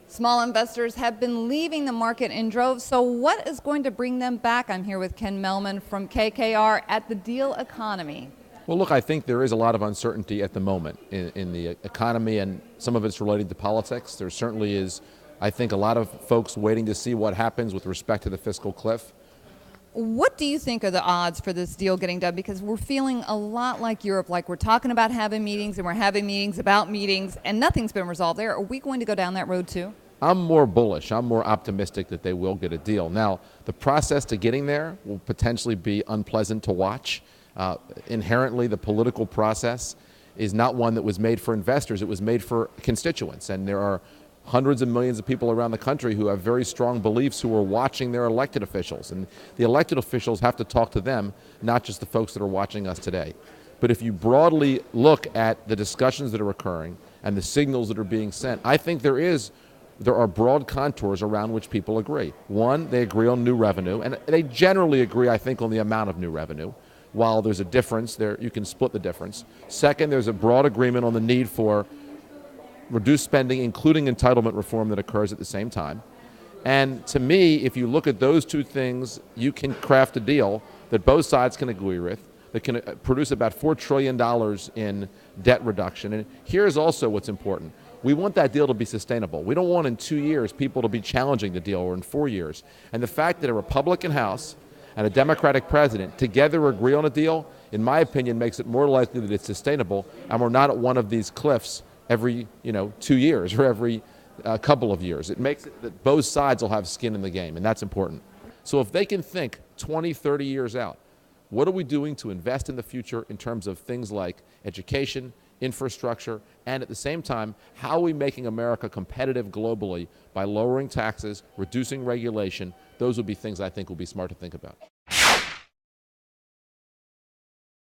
Small investors have been leaving the market in droves, so what is going to bring them back? I'm here with Ken Melman from KKR at the Deal Economy. Well, look, I think there is a lot of uncertainty at the moment in the economy, and some of it's related to politics. There certainly is, I think, a lot of folks waiting to see what happens with respect to the fiscal cliff. What do you think are the odds for this deal getting done? Because we're feeling a lot like Europe, like we're talking about having meetings and we're having meetings about meetings and nothing's been resolved there. Are we going to go down that road too? I'm more bullish. I'm more optimistic that they will get a deal. Now, the process to getting there will potentially be unpleasant to watch. Inherently, the political process is not one that was made for investors. It was made for constituents. And there are hundreds of millions of people around the country who have very strong beliefs who are watching their elected officials. And the elected officials have to talk to them, not just the folks that are watching us today. But if you broadly look at the discussions that are occurring and the signals that are being sent, I think there are broad contours around which people agree. One, they agree on new revenue, and they generally agree, I think, on the amount of new revenue. While there's a difference there, you can split the difference. Second, there's a broad agreement on the need for reduced spending, including entitlement reform that occurs at the same time. And to me, if you look at those two things, you can craft a deal that both sides can agree with, that can produce about $4 trillion in debt reduction. And here's also what's important. We want that deal to be sustainable. We don't want in 2 years people to be challenging the deal, or in 4 years. And the fact that a Republican House and a Democratic president together agree on a deal, in my opinion, makes it more likely that it's sustainable, and we're not at one of these cliffs every 2 years or every couple of years. It makes it that both sides will have skin in the game, and that's important. So if they can think 20, 30 years out, what are we doing to invest in the future in terms of things like education, infrastructure, and at the same time, how are we making America competitive globally by lowering taxes, reducing regulation? Those would be things I think will be smart to think about.